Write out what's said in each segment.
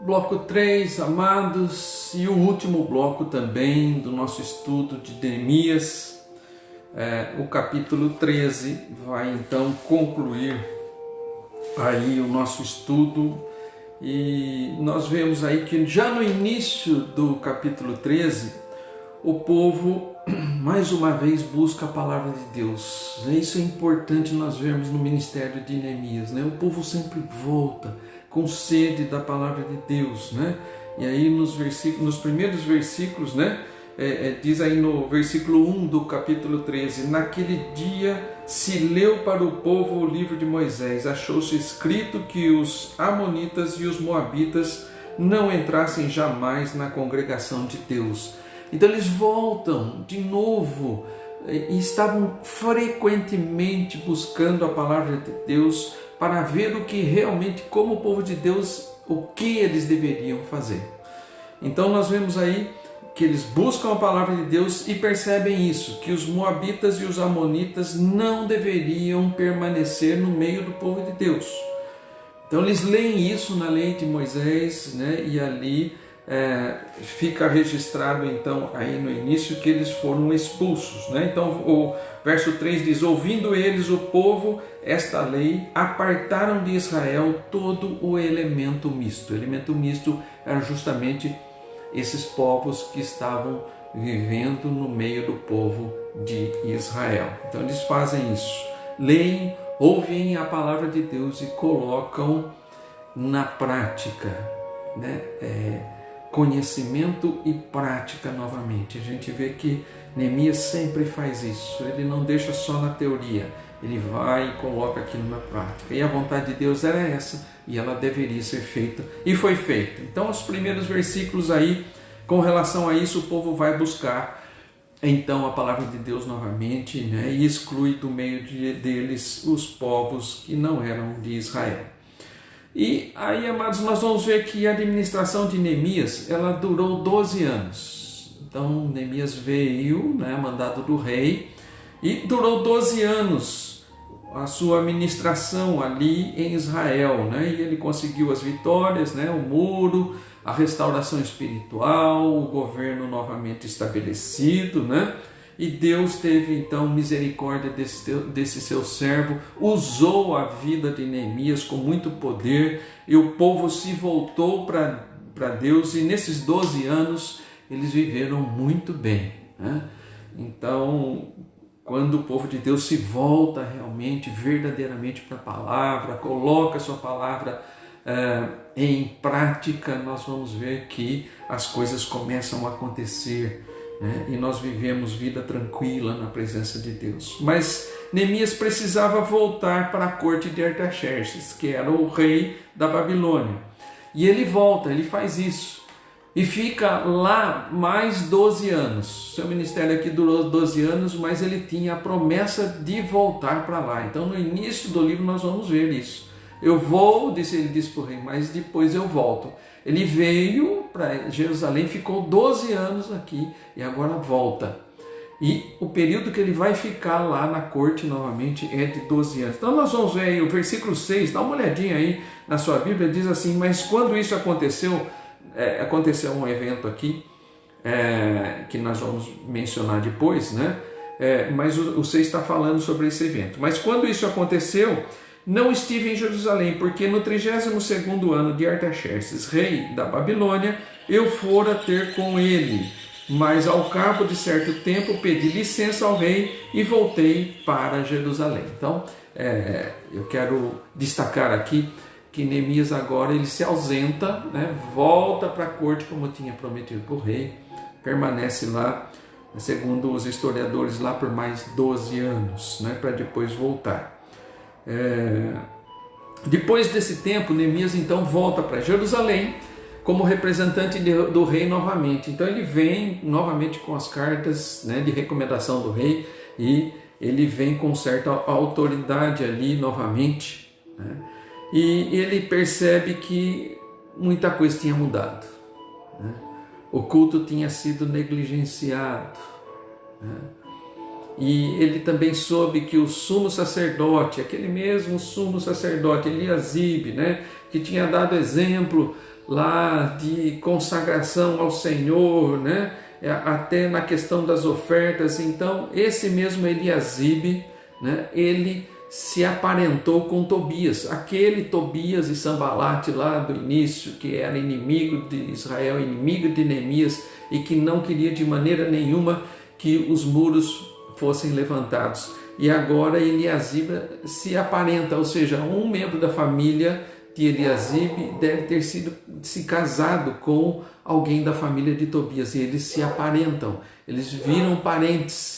Bloco 3, amados, e o último bloco também do nosso estudo de Neemias, o capítulo 13 vai então concluir aí o nosso estudo, e nós vemos aí que já no início do capítulo 13, o povo mais uma vez busca a palavra de Deus. Isso é importante nós vermos no ministério de Neemias, né? O povo sempre volta com sede da palavra de Deus, né? E aí nos primeiros versículos, né? Diz aí no versículo 1 do capítulo 13: naquele dia se leu para o povo o livro de Moisés, achou-se escrito que os amonitas e os moabitas não entrassem jamais na congregação de Deus. Então eles voltam de novo e estavam frequentemente buscando a palavra de Deus para ver o que realmente, como o povo de Deus, o que eles deveriam fazer. Então nós vemos aí que eles buscam a palavra de Deus e percebem isso, que os moabitas e os amonitas não deveriam permanecer no meio do povo de Deus. Então eles leem isso na lei de Moisés, né? E ali fica registrado então aí no início que eles foram expulsos, né? Então o verso 3 diz: ouvindo eles o povo esta lei, apartaram de Israel todo o elemento misto. O elemento misto era justamente esses povos que estavam vivendo no meio do povo de Israel. Então eles fazem isso, leem, ouvem a palavra de Deus e colocam na prática, né? Conhecimento e prática novamente. A gente vê que Neemias sempre faz isso, ele não deixa só na teoria, ele vai e coloca aquilo na prática. E a vontade de Deus era essa, e ela deveria ser feita, e foi feita. Então os primeiros versículos aí, com relação a isso, o povo vai buscar então a palavra de Deus novamente, né? E exclui do meio deles os povos que não eram de Israel. E aí, amados, nós vamos ver que a administração de Neemias, ela durou 12 anos. Então, Neemias veio, né, mandado do rei, e durou 12 anos a sua administração ali em Israel, né? E ele conseguiu as vitórias, né? O muro, a restauração espiritual, o governo novamente estabelecido, né? E Deus teve então misericórdia desse seu servo, usou a vida de Neemias com muito poder, e o povo se voltou para Deus, e nesses 12 anos eles viveram muito bem, né? Então, quando o povo de Deus se volta realmente, verdadeiramente para a palavra, coloca a sua palavra em prática, nós vamos ver que as coisas começam a acontecer, né? E nós vivemos vida tranquila na presença de Deus. Mas Neemias precisava voltar para a corte de Artaxerxes, que era o rei da Babilônia. E ele volta, ele faz isso. E fica lá mais 12 anos. Seu ministério aqui durou 12 anos, mas ele tinha a promessa de voltar para lá. Então no início do livro nós vamos ver isso. Eu vou, ele disse para o rei, mas depois eu volto. Ele veio para Jerusalém, ficou 12 anos aqui e agora volta. E o período que ele vai ficar lá na corte novamente é de 12 anos. Então nós vamos ver aí o versículo 6, dá uma olhadinha aí na sua Bíblia, diz assim: mas quando isso aconteceu, aconteceu um evento aqui, que nós vamos mencionar depois, né? Mas o 6 está falando sobre esse evento. Mas quando isso aconteceu, não estive em Jerusalém, porque no 32º ano de Artaxerxes, rei da Babilônia, eu fora ter com ele. Mas ao cabo de certo tempo pedi licença ao rei e voltei para Jerusalém. Então, eu quero destacar aqui que Neemias agora ele se ausenta, né, volta para a corte como tinha prometido para o rei, permanece lá, segundo os historiadores, lá por mais 12 anos, né, para depois voltar. Depois desse tempo, Neemias então volta para Jerusalém como representante do rei novamente. Então ele vem novamente com as cartas, né, de recomendação do rei, e ele vem com certa autoridade ali novamente, né? E ele percebe que muita coisa tinha mudado, né? O culto tinha sido negligenciado, né? E ele também soube que o sumo sacerdote, aquele mesmo sumo sacerdote, Eliasibe, né, que tinha dado exemplo lá de consagração ao Senhor, né? Até na questão das ofertas. Então, esse mesmo Eliasibe, né? Ele se aparentou com Tobias, aquele Tobias e Sambalate lá do início, que era inimigo de Israel, inimigo de Neemias, e que não queria de maneira nenhuma que os muros fossem levantados. E agora Eliasibe se aparenta, ou seja, um membro da família de Eliasibe deve ter se casado com alguém da família de Tobias, e eles se aparentam, eles viram parentes.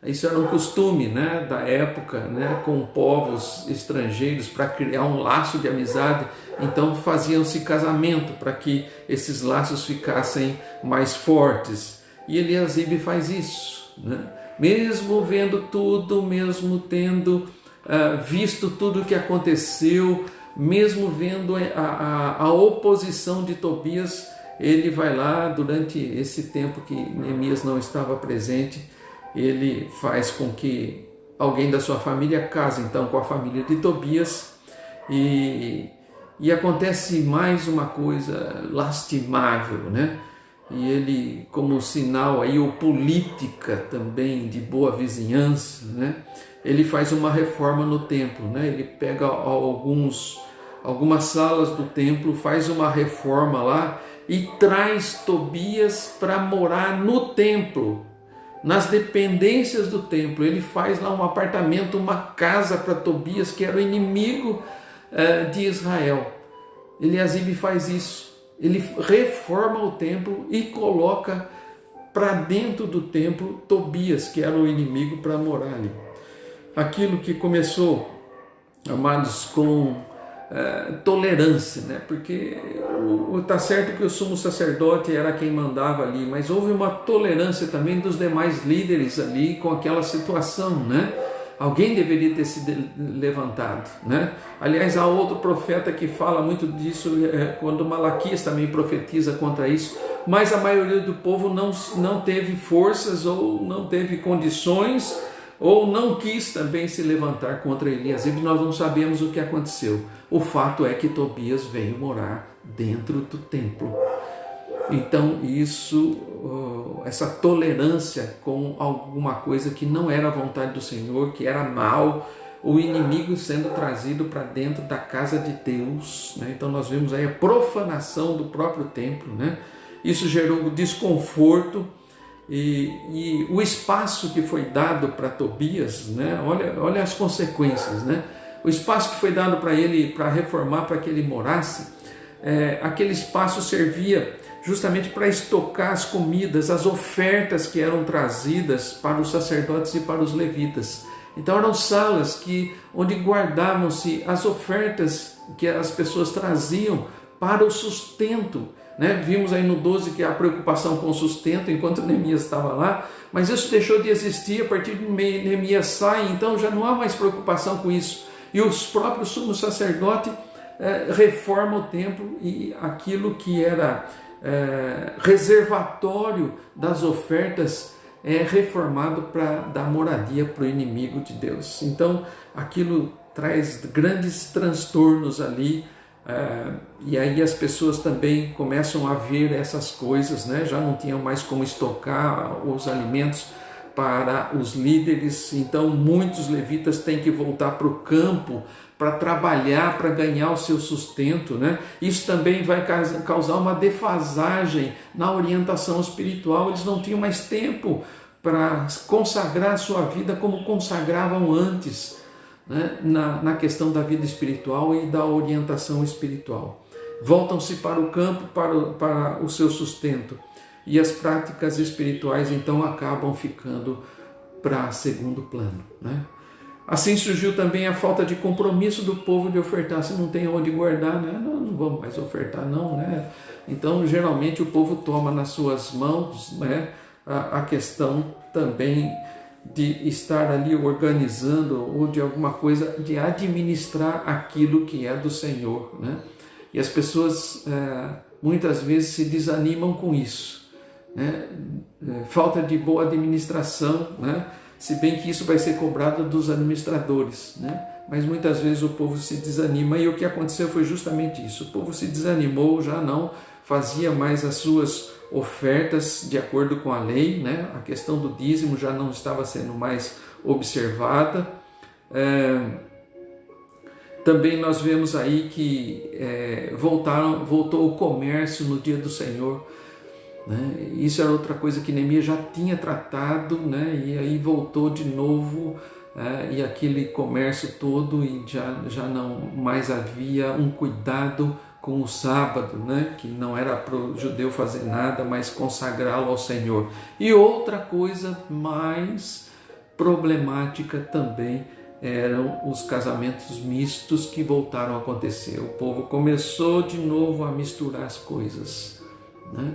Isso era um costume, né, da época, né, com povos estrangeiros, para criar um laço de amizade. Então faziam-se casamento para que esses laços ficassem mais fortes. E Eliasibe faz isso, né? Mesmo vendo tudo, mesmo tendo visto tudo o que aconteceu, mesmo vendo a oposição de Tobias, ele vai lá durante esse tempo que Neemias não estava presente. Ele faz com que alguém da sua família case então com a família de Tobias, e acontece mais uma coisa lastimável, né? E ele, como sinal aí, ou política também de boa vizinhança, né? Ele faz uma reforma no templo, né? Ele pega algumas salas do templo, faz uma reforma lá e traz Tobias para morar no templo, nas dependências do templo. Ele faz lá um apartamento, uma casa para Tobias, que era o inimigo de Israel. Eliasibe faz isso. Ele reforma o templo e coloca para dentro do templo Tobias, que era o inimigo, para morar ali. Aquilo que começou, amados, com tolerância, né? Porque está certo que o sumo sacerdote era quem mandava ali, mas houve uma tolerância também dos demais líderes ali com aquela situação, né? Alguém deveria ter se levantado, né? Aliás, há outro profeta que fala muito disso, quando Malaquias também profetiza contra isso, mas a maioria do povo não teve forças, ou não teve condições, ou não quis também se levantar contra Eliasibe. Nós não sabemos o que aconteceu. O fato é que Tobias veio morar dentro do templo. Então essa tolerância com alguma coisa que não era a vontade do Senhor, que era mal, o inimigo sendo trazido para dentro da casa de Deus, né? Então nós vemos aí a profanação do próprio templo, né? Isso gerou desconforto. E o espaço que foi dado para Tobias, né? Olha as consequências, né? O espaço que foi dado para ele, para reformar, para que ele morasse, aquele espaço servia justamente para estocar as comidas, as ofertas que eram trazidas para os sacerdotes e para os levitas. Então eram salas onde guardavam-se as ofertas que as pessoas traziam para o sustento, né? Vimos aí no 12 que há preocupação com o sustento enquanto Neemias estava lá, mas isso deixou de existir a partir de Neemias sai, então já não há mais preocupação com isso. E os próprios sumos sacerdotes reformam o templo, e aquilo que era reservatório das ofertas é reformado para dar moradia para o inimigo de Deus. Então aquilo traz grandes transtornos ali. E aí as pessoas também começam a ver essas coisas, né? Já não tinham mais como estocar os alimentos para os líderes, então muitos levitas têm que voltar para o campo para trabalhar, para ganhar o seu sustento, né? Isso também vai causar uma defasagem na orientação espiritual. Eles não tinham mais tempo para consagrar a sua vida como consagravam antes, né? Na questão da vida espiritual e da orientação espiritual. Voltam-se para o campo para o seu sustento, e as práticas espirituais então acabam ficando para segundo plano, né? Assim surgiu também a falta de compromisso do povo de ofertar. Se não tem onde guardar, né? Não vamos mais ofertar não, né? Então geralmente o povo toma nas suas mãos, né, a questão também de estar ali organizando, ou de alguma coisa, de administrar aquilo que é do Senhor, né? E as pessoas muitas vezes se desanimam com isso, né? Falta de boa administração, né? Se bem que isso vai ser cobrado dos administradores, né? mas muitas vezes o povo se desanima, e o que aconteceu foi justamente isso. O povo se desanimou, já não fazia mais as suas ofertas de acordo com a lei, né? A questão do dízimo já não estava sendo mais observada. Também nós vemos aí que voltou o comércio no dia do Senhor, né? Isso era outra coisa que Neemias já tinha tratado, né? E aí voltou de novo, e aquele comércio todo, e já não mais havia um cuidado com o sábado, né? Que não era para o judeu fazer nada, mas consagrá-lo ao Senhor. E outra coisa mais problemática também eram os casamentos mistos que voltaram a acontecer. O povo começou de novo a misturar as coisas, né?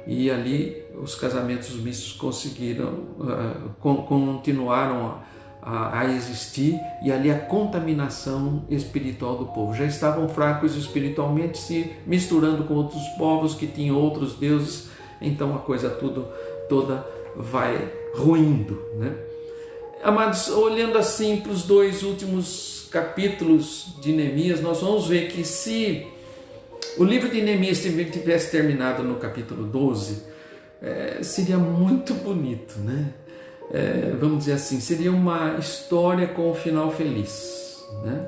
E ali os casamentos mistos continuaram a existir, e ali a contaminação espiritual do povo. Já estavam fracos espiritualmente, se misturando com outros povos que tinham outros deuses, então a coisa toda vai ruindo, né? Amados, olhando assim para os 2 últimos capítulos de Neemias, nós vamos ver que se o livro de Neemias tivesse terminado no capítulo 12, seria muito bonito, né? Vamos dizer assim, seria uma história com um final feliz, né?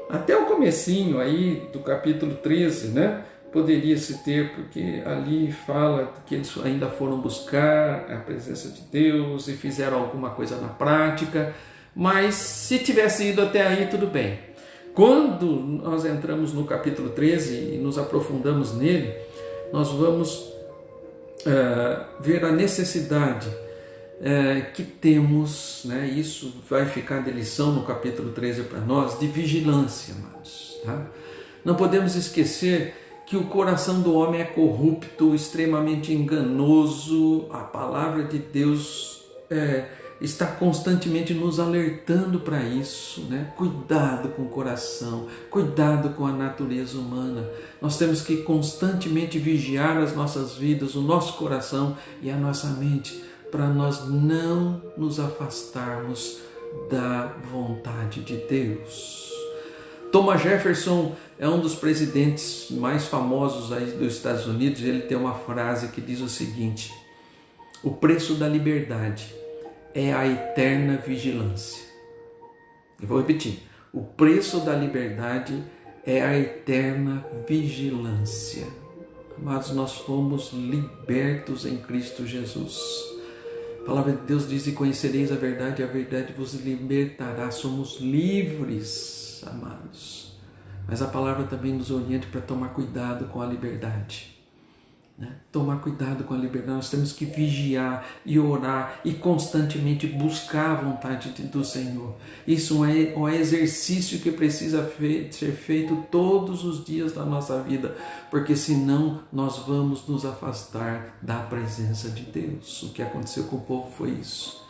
Até o comecinho aí do capítulo 13, né? Poderia se ter, porque ali fala que eles ainda foram buscar a presença de Deus e fizeram alguma coisa na prática, mas se tivesse ido até aí, tudo bem. Quando nós entramos no capítulo 13 e nos aprofundamos nele, nós vamos ver a necessidade que temos, né? Isso vai ficar de lição no capítulo 13 para nós, de vigilância, amados, tá? Não podemos esquecer que o coração do homem é corrupto, extremamente enganoso. A palavra de Deus está constantemente nos alertando para isso, né? Cuidado com o coração, cuidado com a natureza humana. Nós temos que constantemente vigiar as nossas vidas, o nosso coração e a nossa mente, para nós não nos afastarmos da vontade de Deus. Thomas Jefferson é um dos presidentes mais famosos aí dos Estados Unidos. Ele tem uma frase que diz o seguinte: o preço da liberdade é a eterna vigilância. Eu vou repetir: o preço da liberdade é a eterna vigilância. Amados, nós fomos libertos em Cristo Jesus. A palavra de Deus diz: e conhecereis a verdade vos libertará. Somos livres, amados. Mas a palavra também nos orienta para tomar cuidado com a liberdade, né? Tomar cuidado com a liberdade. Nós temos que vigiar e orar e constantemente buscar a vontade do Senhor. Isso é um exercício que precisa ser feito todos os dias da nossa vida, porque senão nós vamos nos afastar da presença de Deus. O que aconteceu com o povo foi isso.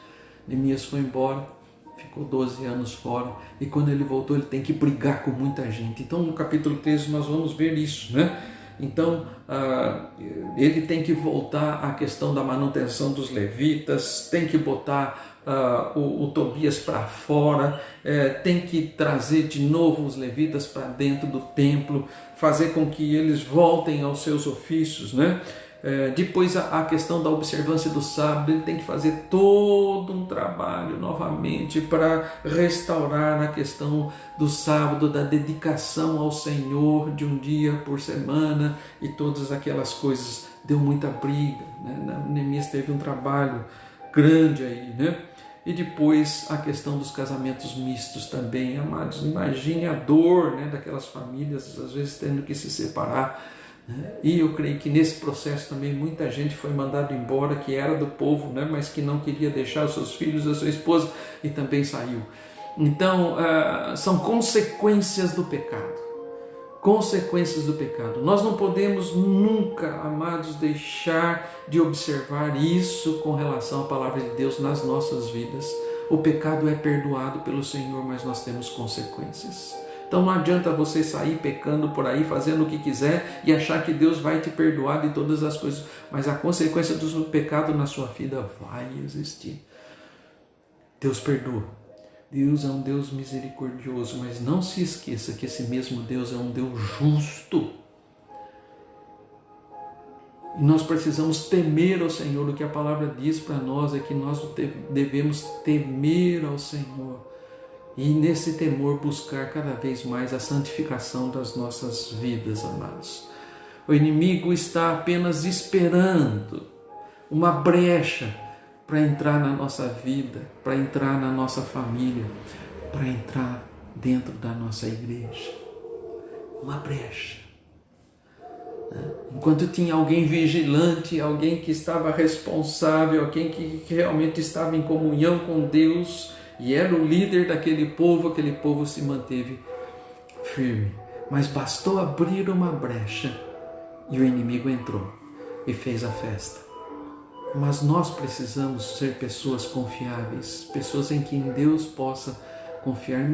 Neemias foi embora, ficou 12 anos fora, e quando ele voltou ele tem que brigar com muita gente. Então no capítulo 13 nós vamos ver isso, né? Então ele tem que voltar à questão da manutenção dos levitas, tem que botar o Tobias para fora, tem que trazer de novo os levitas para dentro do templo, fazer com que eles voltem aos seus ofícios, né? Depois a questão da observância do sábado, ele tem que fazer todo um trabalho novamente para restaurar a questão do sábado, da dedicação ao Senhor de um dia por semana e todas aquelas coisas. Deu muita briga, né? Neemias teve um trabalho grande aí, né? E depois a questão dos casamentos mistos também, amados. Imagine a dor, né, daquelas famílias, às vezes tendo que se separar. E eu creio que nesse processo também muita gente foi mandada embora, que era do povo, né, mas que não queria deixar os seus filhos, a sua esposa, e também saiu. Então, são consequências do pecado. Consequências do pecado. Nós não podemos nunca, amados, deixar de observar isso com relação à palavra de Deus nas nossas vidas. O pecado é perdoado pelo Senhor, mas nós temos consequências. Então não adianta você sair pecando por aí, fazendo o que quiser e achar que Deus vai te perdoar de todas as coisas. Mas a consequência do pecado na sua vida vai existir. Deus perdoa, Deus é um Deus misericordioso, mas não se esqueça que esse mesmo Deus é um Deus justo. E nós precisamos temer ao Senhor. O que a palavra diz para nós é que nós devemos temer ao Senhor. E nesse temor buscar cada vez mais a santificação das nossas vidas, amados. O inimigo está apenas esperando uma brecha para entrar na nossa vida, para entrar na nossa família, para entrar dentro da nossa igreja. Uma brecha. Enquanto tinha alguém vigilante, alguém que estava responsável, alguém que realmente estava em comunhão com Deus e era o líder daquele povo se manteve firme. Mas bastou abrir uma brecha e o inimigo entrou e fez a festa. Mas nós precisamos ser pessoas confiáveis, pessoas em quem Deus possa confiar.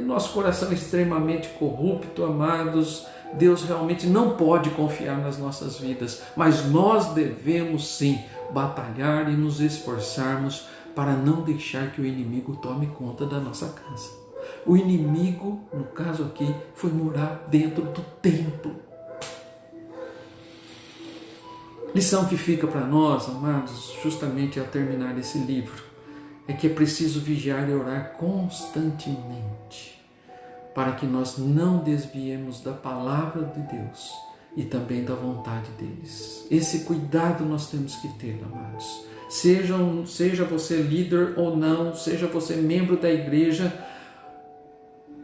Nosso coração é extremamente corrupto, amados. Deus realmente não pode confiar nas nossas vidas, mas nós devemos sim batalhar e nos esforçarmos para não deixar que o inimigo tome conta da nossa casa. O inimigo, no caso aqui, foi morar dentro do templo. Lição que fica para nós, amados, justamente ao terminar esse livro, é que é preciso vigiar e orar constantemente, para que nós não desviemos da palavra de Deus e também da vontade deles. Esse cuidado nós temos que ter, amados. Seja você líder ou não, seja você membro da igreja,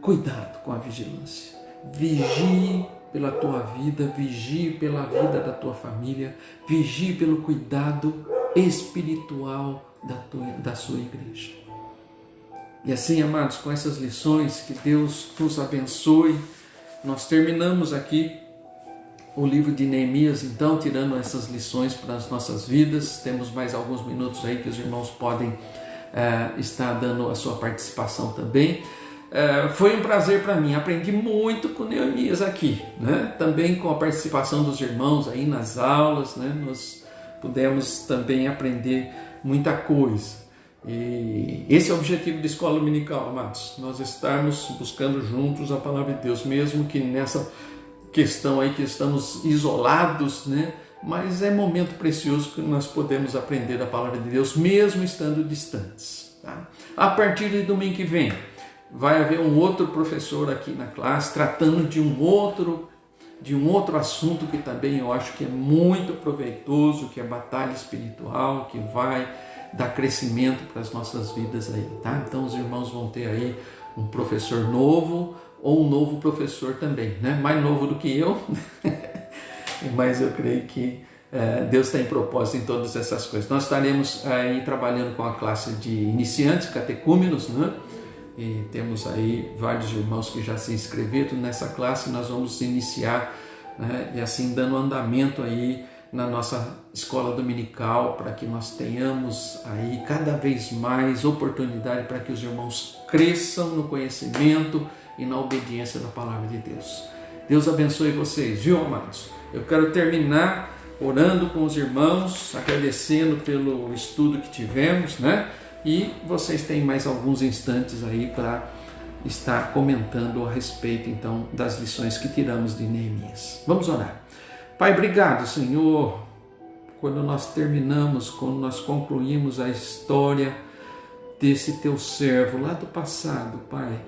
cuidado com a vigilância. Vigie pela tua vida, vigie pela vida da tua família, vigie pelo cuidado espiritual da sua igreja. E assim, amados, com essas lições, que Deus nos abençoe. Nós terminamos aqui o livro de Neemias, então, tirando essas lições para as nossas vidas. Temos mais alguns minutos aí que os irmãos podem estar dando a sua participação também. Foi um prazer para mim, aprendi muito com Neemias aqui, né? Também com a participação dos irmãos aí nas aulas, né? Nós pudemos também aprender muita coisa. E esse é o objetivo da escola dominical, amados, nós estarmos buscando juntos a palavra de Deus, mesmo que nessa questão aí que estamos isolados, né? Mas é momento precioso que nós podemos aprender a palavra de Deus, mesmo estando distantes, tá? A partir de domingo que vem, vai haver um outro professor aqui na classe, tratando de um outro assunto que também eu acho que é muito proveitoso, que é batalha espiritual, que vai dar crescimento para as nossas vidas aí, tá? Então os irmãos vão ter aí um professor novo ou um novo professor também, né? Mais novo do que eu, mas eu creio que Deus tem propósito em todas essas coisas. Nós estaremos aí trabalhando com a classe de iniciantes, catecúmenos, né? E temos aí vários irmãos que já se inscreveram nessa classe. Nós vamos iniciar, né? E assim dando andamento aí na nossa escola dominical, para que nós tenhamos aí cada vez mais oportunidade para que os irmãos cresçam no conhecimento e na obediência da palavra de Deus. Deus abençoe vocês, viu, amados? Eu quero terminar orando com os irmãos, agradecendo pelo estudo que tivemos, né? E vocês têm mais alguns instantes aí para estar comentando a respeito, então, das lições que tiramos de Neemias. Vamos orar. Pai, obrigado, Senhor, quando nós terminamos, quando nós concluímos a história desse teu servo lá do passado, Pai,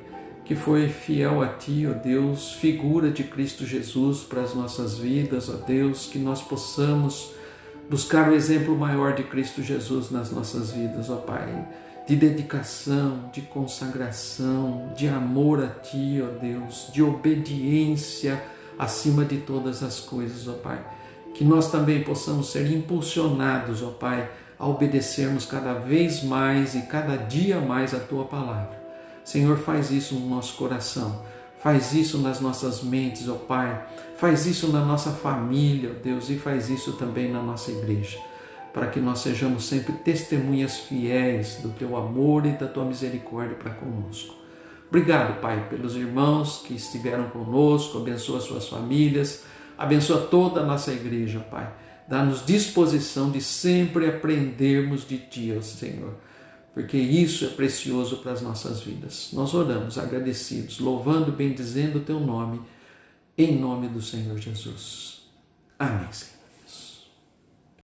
que foi fiel a Ti, ó Deus, figura de Cristo Jesus para as nossas vidas, ó Deus, que nós possamos buscar o exemplo maior de Cristo Jesus nas nossas vidas, ó Pai, de dedicação, de consagração, de amor a Ti, ó Deus, de obediência acima de todas as coisas, ó Pai. Que nós também possamos ser impulsionados, ó Pai, a obedecermos cada vez mais e cada dia mais a Tua palavra. Senhor, faz isso no nosso coração, faz isso nas nossas mentes, ó Pai, faz isso na nossa família, ó Deus, e faz isso também na nossa igreja, para que nós sejamos sempre testemunhas fiéis do Teu amor e da Tua misericórdia para conosco. Obrigado, Pai, pelos irmãos que estiveram conosco, abençoa suas famílias, abençoa toda a nossa igreja, Pai. Dá-nos disposição de sempre aprendermos de Ti, ó Senhor, porque isso é precioso para as nossas vidas. Nós oramos agradecidos, louvando, bendizendo o teu nome, em nome do Senhor Jesus.